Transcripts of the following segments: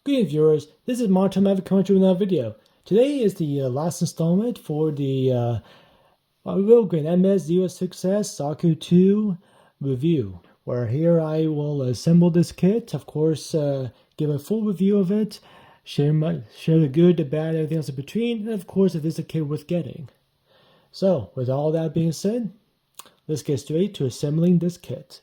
Greetings viewers, this is Martin Maverick coming to another video. Today is the last installment for the real green MS-06S Zaku II review, where here I will assemble this kit, of course give a full review of it, share the good, the bad, everything else in between, and of course if this is a kit worth getting. So with all that being said, let's get straight to assembling this kit.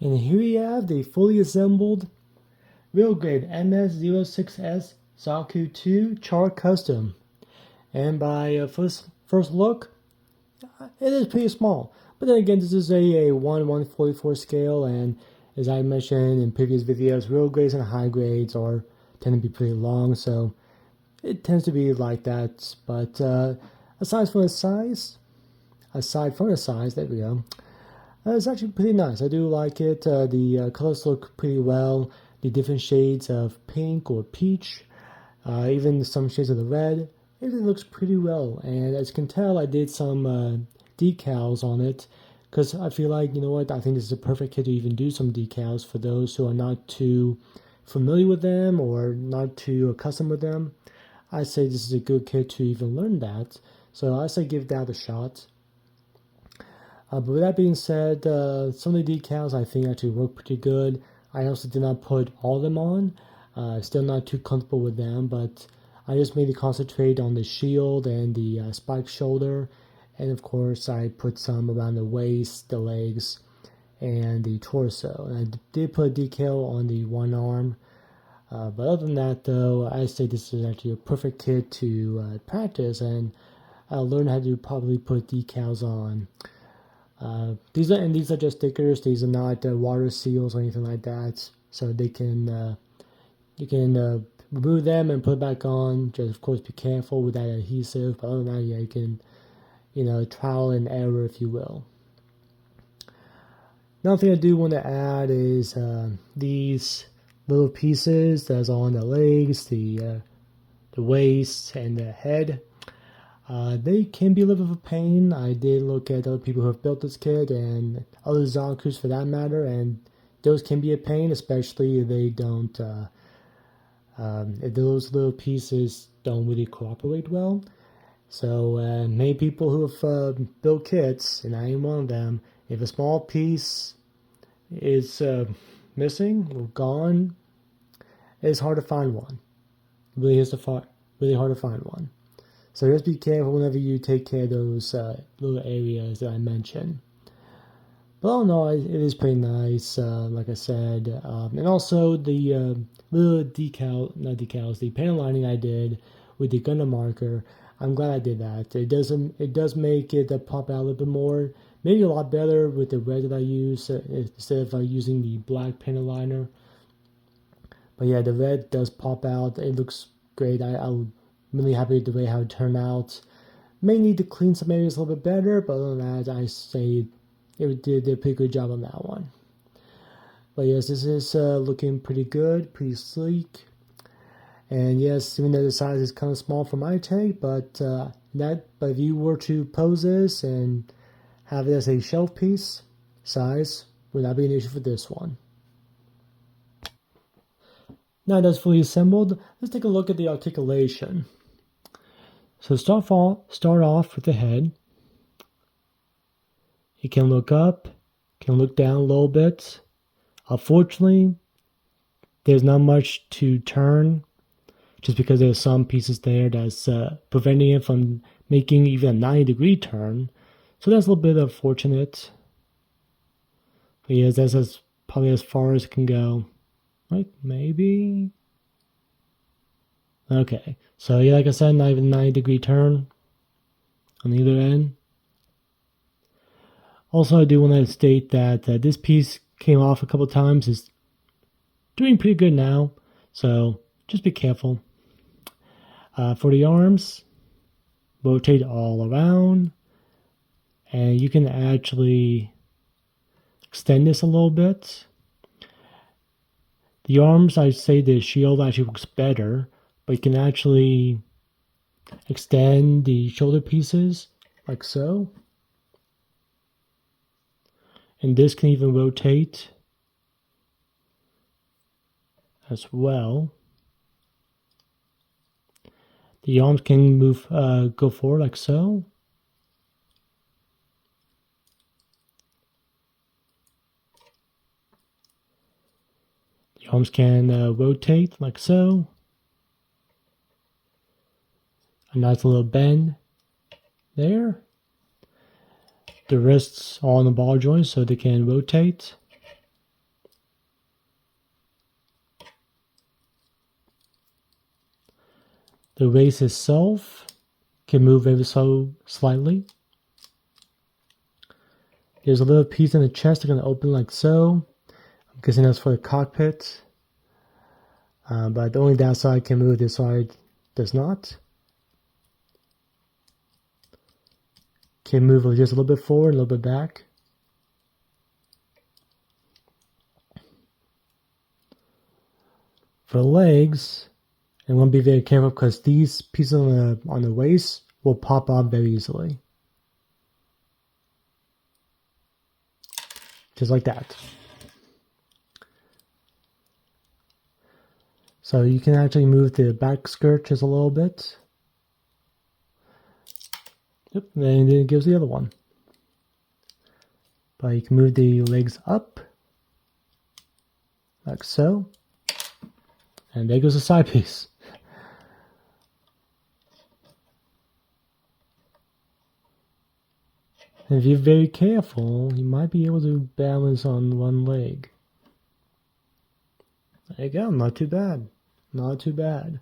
And here we have the fully assembled real grade MS-06S Zaku II Char Custom. And by first look, it is pretty small. But then again, this is a 1/144 scale, and as I mentioned in previous videos, real grades and high grades tend to be pretty long, so it tends to be like that. But aside from the size, there we go. It's actually pretty nice. I do like it. The colors look pretty well. The different shades of pink or peach, even some shades of the red. It looks pretty well. And as you can tell, I did some decals on it because I feel like, you know what, I think this is a perfect kit to even do some decals for those who are not too familiar with them or not too accustomed with them. I say this is a good kit to even learn that. So I say give that a shot. But with that being said, some of the decals I think actually work pretty good. I also did not put all of them on. Still not too comfortable with them, but I just mainly concentrate on the shield and the spike shoulder. And of course, I put some around the waist, the legs, and the torso. And I did put a decal on the one arm. But other than that, though, I say this is actually a perfect kit to practice and learn how to probably put decals on. These are just stickers. These are not water seals or anything like that. So they can you can remove them and put it back on. Just of course be careful with that adhesive. But other than that, yeah, you can trial and error, if you will. Another thing I do want to add is these little pieces that's on the legs, the waist, and the head. They can be a little bit of a pain. I did look at other people who have built this kit and other Zakus for that matter, and those can be a pain, especially if they don't, if those little pieces don't really cooperate well. So many people who have built kits, and I am one of them, if a small piece is missing or gone, it's hard to find one. It really is really hard to find one. So just be careful whenever you take care of those little areas that I mentioned. But all in all, it is pretty nice, like I said. And also the little the panel lining I did with the Gundam marker, I'm glad I did that. It does make it pop out a little bit more. Maybe a lot better with the red that I use instead of using the black panel liner. But yeah, the red does pop out. It looks great. I'm really happy with the way how it turned out. May need to clean some areas a little bit better, but other than that, I say it did a pretty good job on that one. But yes, this is looking pretty good, pretty sleek. And yes, even though the size is kind of small for my take, but if you were to pose this and have it as a shelf piece, size would not be an issue for this one. Now that's fully assembled, let's take a look at the articulation. So start off with the head. It can look up, can look down a little bit. Unfortunately, there's not much to turn, just because there's some pieces there that's preventing it from making even a 90-degree turn. So that's a little bit unfortunate. But yes, that's probably as far as it can go. Right? Maybe. Okay. So yeah, like I said, not even a 90-degree turn on either end. Also, I do want to state that this piece came off a couple times. It's doing pretty good now, so just be careful. For the arms, rotate all around, and you can actually extend this a little bit. The arms, I'd say the shield actually works better, but you can actually extend the shoulder pieces like so. And this can even rotate as well. The arms can move, go forward like so. The arms can rotate like so. A nice little bend there. The wrists are on the ball joint so they can rotate. The waist itself can move ever so slightly. There's a little piece in the chest that's going to open like so. I'm guessing that's for the cockpit. But the only downside can move, this side does not. Can move just a little bit forward, a little bit back. For the legs, and want to be very careful because these pieces on the waist will pop off very easily. Just like that. So you can actually move the back skirt just a little bit. Yep, and then it gives the other one. But you can move the legs up, like so. And there goes the side piece. And if you're very careful, you might be able to balance on one leg. There you go, not too bad. Not too bad.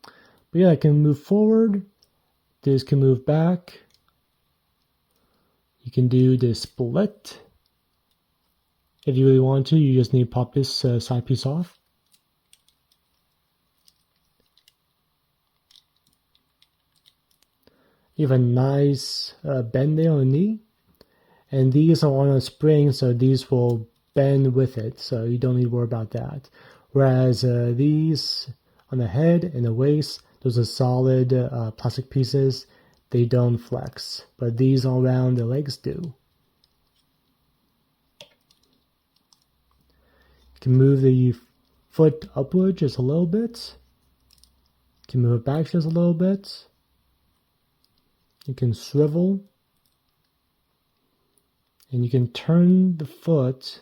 But yeah, I can move forward. This can move back. You can do the split. If you really want to, you just need to pop this side piece off. You have a nice bend there on the knee. And these are on a spring, so these will bend with it, so you don't need to worry about that. Whereas these on the head and the waist, those are solid plastic pieces. They don't flex. But these all around the legs do. You can move the foot upward just a little bit. You can move it back just a little bit. You can swivel. And you can turn the foot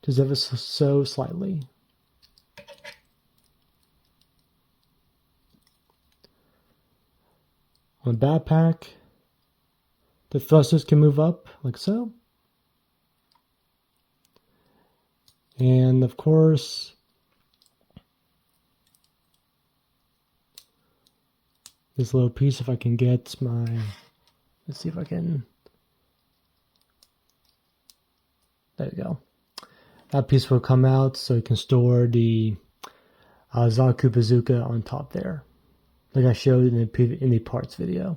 just ever so slightly. On the backpack, the thrusters can move up like so. And of course, this little piece, if I can get my, let's see if I can, there you go. That piece will come out so you can store the Zaku bazooka on top there, like I showed in the parts video.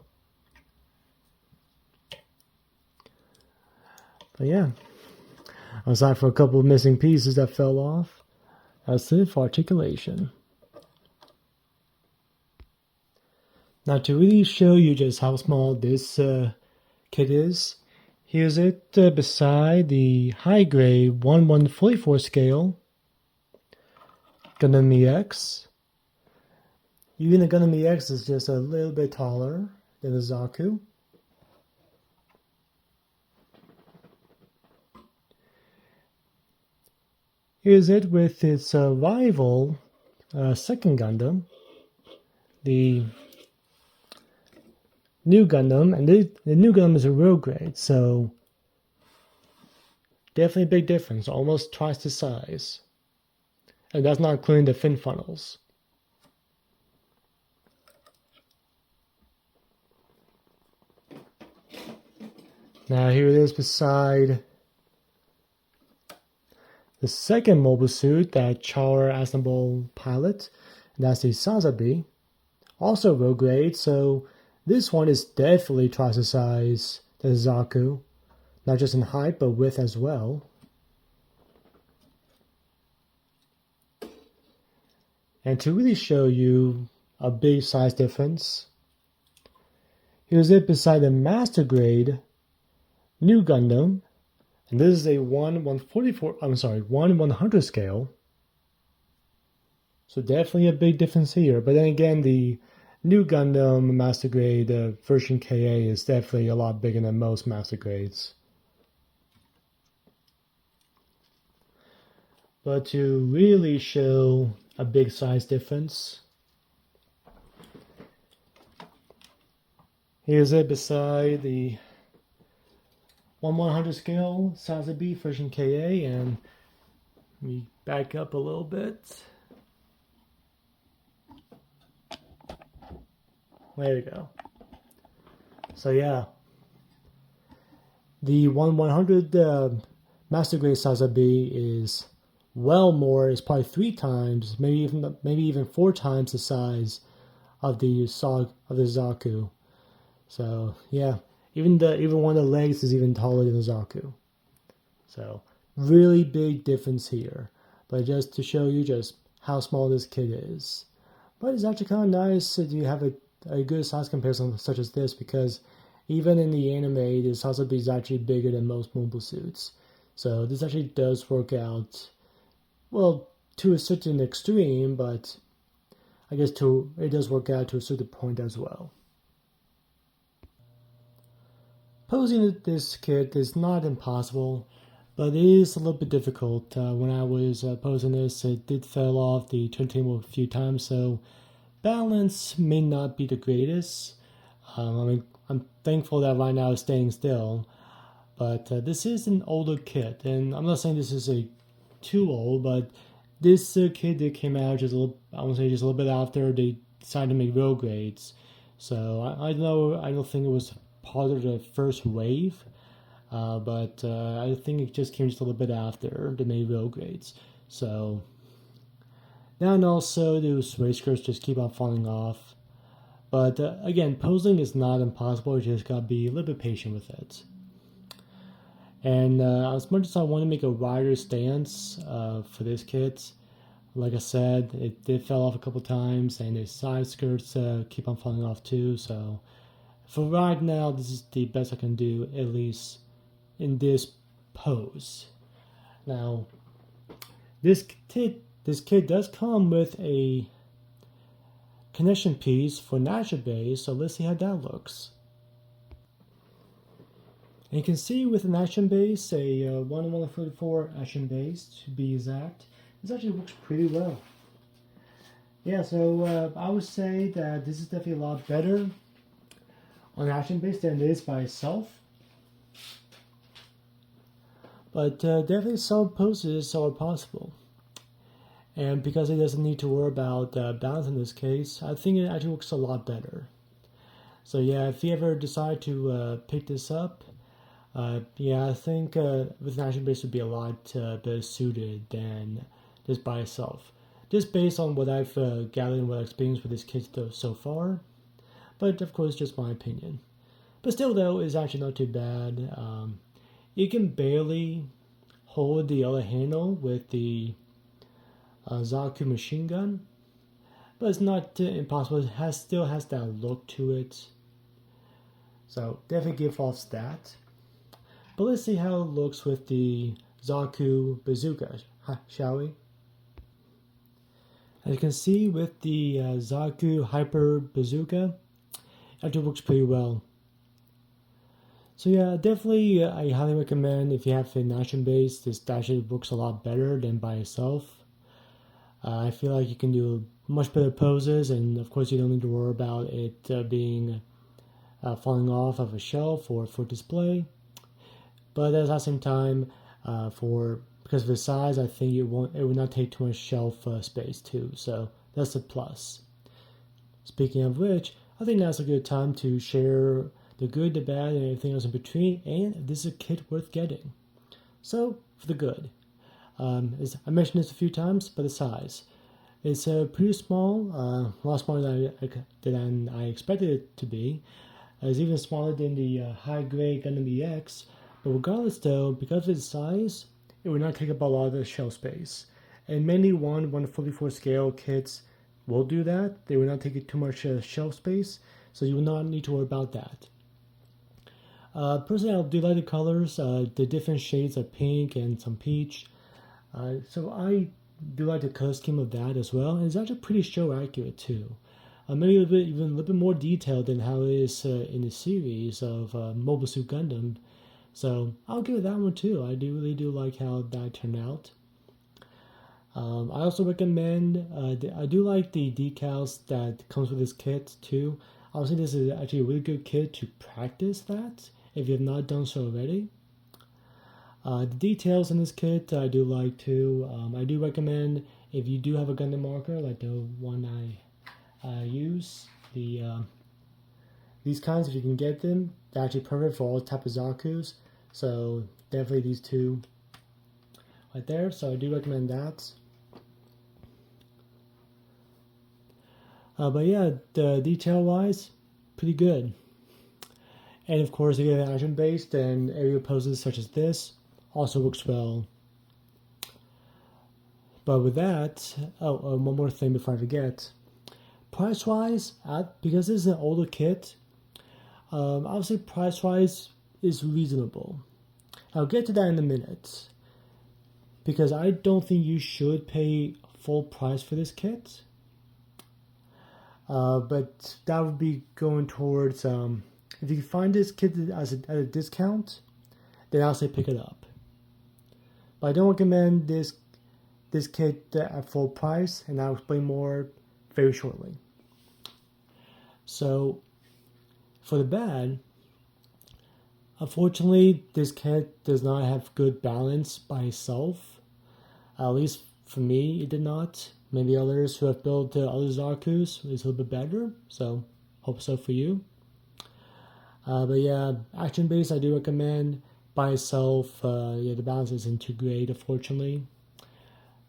But yeah, aside for a couple of missing pieces that fell off, that's it for articulation. Now to really show you just how small this kit is, here's it beside the high-grade 1/144 scale Gundam EX. Even the Gundam EX is just a little bit taller than the Zaku. Here's it with its rival second Gundam, the new Gundam, and the new Gundam is a real grade, so definitely a big difference, almost twice the size. And that's not including the fin funnels. Now here it is beside the second mobile suit that Char assemble pilot. And that's the Sazabi, also low grade, so this one is definitely twice the size as Zaku, not just in height but width as well. And to really show you a big size difference, here's it beside the Master Grade New Gundam, and this is a 1/100 scale. So definitely a big difference here. But then again, the New Gundam Master Grade version KA is definitely a lot bigger than most Master Grades. But to really show a big size difference, here's it beside the 1/100 scale Sazabi version KA, and we back up a little bit. There we go. So yeah, the 1/100 Master Grade Sazabi is probably 3 times, maybe even 4 times the size of the Zaku. So yeah, even one of the legs is even taller than the Zaku. So really big difference here. But just to show you just how small this kit is. But it's actually kind of nice that you have a good size comparison such as this, because even in the anime, the Sazabi is actually bigger than most mobile suits. So this actually does work out, well, to a certain extreme, but I guess it does work out to a certain point as well. Posing this kit is not impossible, but it is a little bit difficult. When I was posing this, it did fall off the turntable a few times, so balance may not be the greatest. I'm thankful that right now it's staying still, but this is an older kit, and I'm not saying this is too old, but this kit that came out just a little bit after they decided to make real grades. So I don't think it was part of the first wave, but I think it just came just a little bit after they made real grades. So. And also, those race skirts just keep on falling off. But again, posing is not impossible. You just gotta be a little bit patient with it. And as much as I want to make a wider stance for this kit, like I said, it did fell off a couple times, and the side skirts keep on falling off too. So for right now, this is the best I can do, at least in this pose. Now, this kit does come with a connection piece for Nature Base, so let's see how that looks. And you can see with an action base, a 1/134 action base to be exact, this actually works pretty well. Yeah, so I would say that this is definitely a lot better on action base than it is by itself. But definitely some poses are possible. And because it doesn't need to worry about balance in this case, I think it actually works a lot better. So yeah, if you ever decide to pick this up, yeah, I think with an action base would be a lot better suited than just by itself. Just based on what I've gathered and what I've experienced with this kit so far. But of course, just my opinion. But still though, it's actually not too bad. You can barely hold the other handle with the Zaku machine gun, but it's not impossible. It still has that look to it, so definitely give off that. But let's see how it looks with the Zaku bazooka, shall we? As you can see with the Zaku hyper bazooka, it actually works pretty well. So yeah, definitely I highly recommend if you have an action base, this actually works a lot better than by itself. I feel like you can do much better poses, and of course you don't need to worry about it being falling off of a shelf or for display. But at the same time, because of the size, I think it would not take too much shelf space too. So that's a plus. Speaking of which, I think now's a good time to share the good, the bad, and everything else in between, and this is a kit worth getting. So, for the good. As I mentioned this a few times, but the size. It's pretty small, a lot smaller than I expected it to be. It's even smaller than the high-grade Gundam EX, but regardless though, because of its size, it would not take up a lot of the shelf space. And many 1/144 scale kits will do that. They will not take too much shelf space, so you will not need to worry about that. Personally, I do like the colors, the different shades of pink and some peach. So I do like the color scheme of that as well, and it's actually pretty show accurate too. Maybe even a little bit more detailed than how it is in the series of Mobile Suit Gundam. So I'll give it that one too. I really do like how that turned out. I also recommend, I do like the decals that comes with this kit too. I would say this is actually a really good kit to practice that if you have not done so already. The details in this kit I do like too. I do recommend if you do have a Gundam marker like the one I use, these kinds, if you can get them, they're actually perfect for all type of Zakus. So definitely these two right there. So I do recommend that. But yeah, the detail wise, pretty good. And of course, if you have action based and area poses such as this, also works well. But with that, one more thing before I forget. Price wise, because this is an older kit, I would say price wise is reasonable. I'll get to that in a minute. Because I don't think you should pay full price for this kit. But that would be going towards, if you find this kit at a discount, then I'll say pick it up. But I don't recommend this kit at full price, and I'll explain more very shortly. So, for the bad, unfortunately, this kit does not have good balance by itself. At least for me, it did not. Maybe others who have built other Zakus is a little bit better, so hope so for you. But yeah, action base I do recommend. By itself, the balance isn't too great, unfortunately.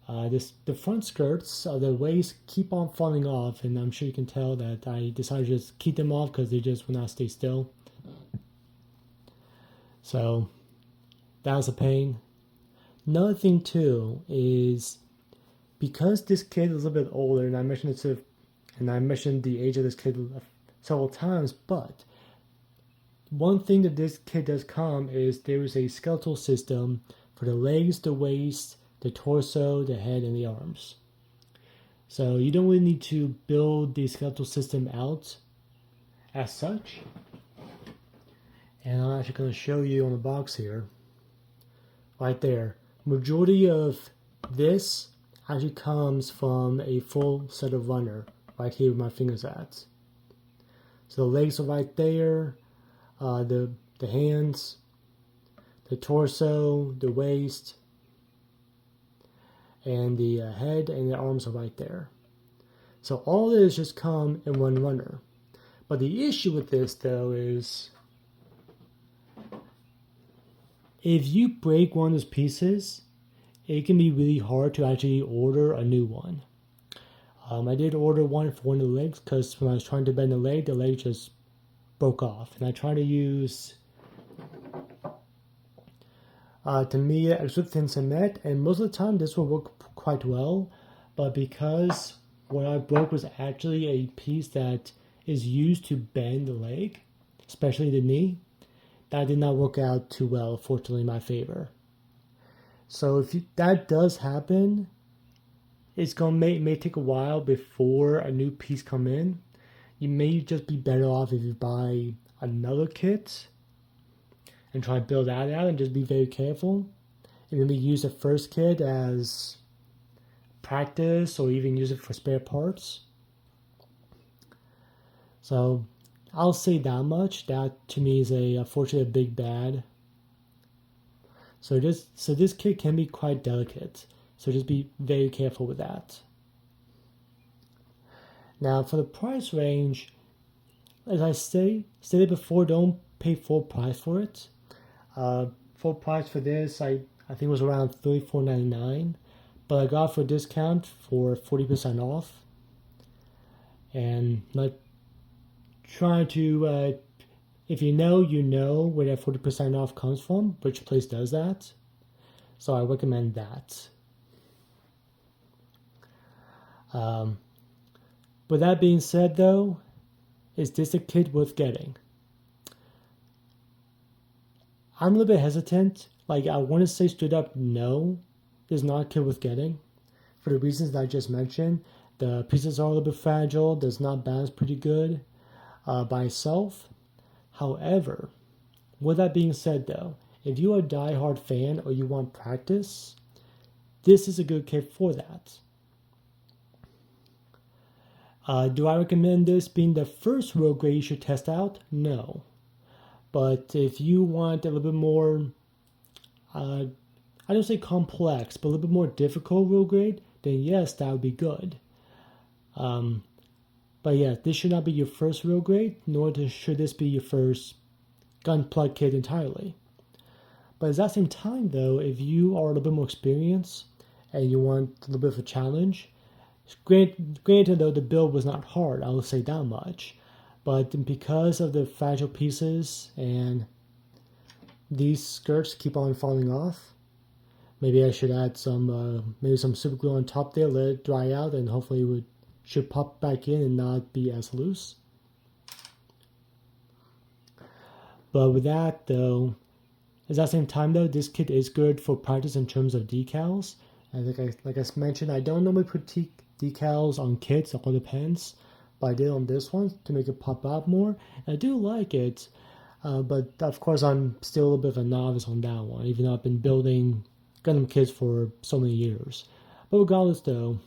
The front skirts, the waist keep on falling off, and I'm sure you can tell that I decided to just keep them off because they just will not stay still. So that was a pain. Another thing too is because this kit is a little bit older, and I mentioned the age of this kit several times, but one thing that this kit does come is there is a skeletal system for the legs, the waist, the torso, the head, and the arms. So you don't really need to build the skeletal system out as such. And I'm actually going to show you on the box here. Right there. Majority of this actually comes from a full set of runner. Right here where my finger's at. So the legs are right there. The hands, the torso, the waist, and the head and the arms are right there. So all this just come in one runner. But the issue with this though is if you break one of those pieces, it can be really hard to actually order a new one. I did order one for one of the legs because when I was trying to bend the leg just broke off. And I tried to use Tamiya extra thin cement, and most of the time this will work quite well. But because what I broke was actually a piece that is used to bend the leg, especially the knee, that did not work out too well, fortunately, in my favor. So if that does happen, it's gonna may take a while before a new piece come in. You may just be better off if you buy another kit and try to build that out and just be very careful. And maybe use the first kit as practice or even use it for spare parts. So I'll say that much. That to me is unfortunately a big bad. So this kit can be quite delicate. So just be very careful with that. Now for the price range, as I stated before, don't pay full price for it. Full price for this, I think it was around $34.99, but I got it for a discount for 40% off. And not trying to, if you know where that 40% off comes from, which place does that. So I recommend that. With that being said, though, is this a kit worth getting? I'm a little bit hesitant. Like, I want to say straight up, no, it's not a kit worth getting. For the reasons that I just mentioned. The pieces are a little bit fragile, does not balance pretty good by itself. However, with that being said, though, if you are a die-hard fan or you want practice, this is a good kit for that. Do I recommend this being the first road grade you should test out? No. But if you want a little bit more, I don't say complex, but a little bit more difficult road grade, then yes, that would be good. But yeah, this should not be your first road grade, nor should this be your first gun plug kit entirely. But at that same time, though, if you are a little bit more experienced and you want a little bit of a challenge, granted though the build was not hard, I will say that much, but because of the fragile pieces and these skirts keep on falling off, maybe I should add some super glue on top there, let it dry out, and hopefully it should pop back in and not be as loose. But with that though, at that same time though, this kit is good for practice in terms of decals. And like I mentioned, I don't normally put decals on kits, it all depends. But I did on this one to make it pop out more. And I do like it, but of course I'm still a little bit of a novice on that one, even though I've been building Gundam kits for so many years. But regardless though,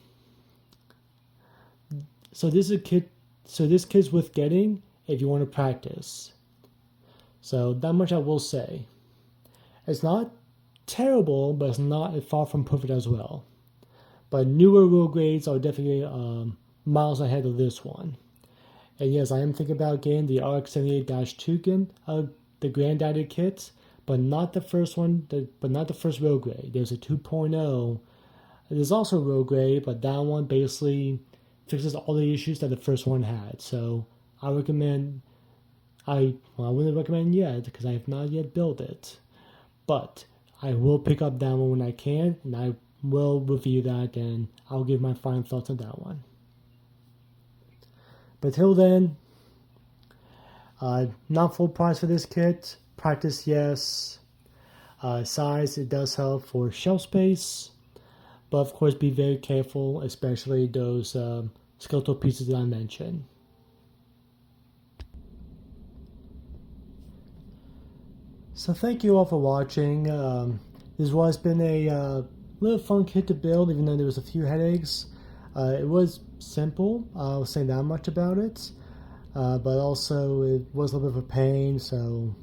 so this kit's worth getting if you want to practice. So that much I will say. It's not terrible, but it's not far from perfect as well. But newer road grades are definitely miles ahead of this one. And yes, I am thinking about getting the RX-78-2 the granddaddy kit, but not the first one, but not the first road grade. There's a 2.0. There's also road grade, but that one basically fixes all the issues that the first one had. So I wouldn't recommend yet because I have not yet built it. But I will pick up that one when I can, and I will review that, and I'll give my final thoughts on that one. But till then, not full price for this kit. Practice, yes. Size, it does help for shelf space. But of course, be very careful, especially those skeletal pieces that I mentioned. So thank you all for watching. This has been a little fun kit to build, even though there was a few headaches. It was simple, I'll say that much about it. But also it was a little bit of a pain, so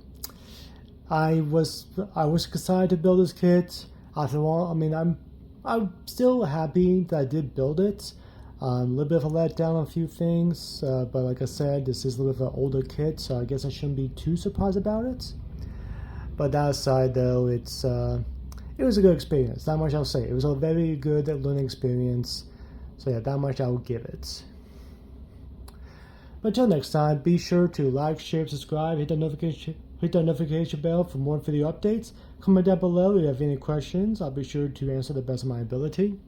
I was excited to build this kit. After all, I mean, I'm still happy that I did build it. A little bit of a letdown on a few things, but like I said, this is a little bit of an older kit, so I guess I shouldn't be too surprised about it. But that aside, though, it was a good experience. That much I'll say. It was a very good learning experience. So yeah, that much I will give it. But until next time, be sure to like, share, subscribe, hit that notification bell for more video updates. Comment down below if you have any questions. I'll be sure to answer the best of my ability.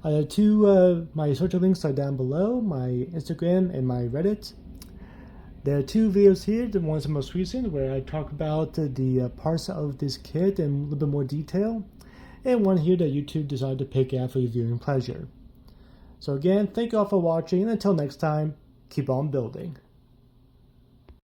My social links are down below, my Instagram and my Reddit. There are two videos here. The one's the most recent, where I talk about the parts of this kit in a little bit more detail, and one here that YouTube decided to pick out for your viewing pleasure. So again, thank you all for watching, and until next time, keep on building.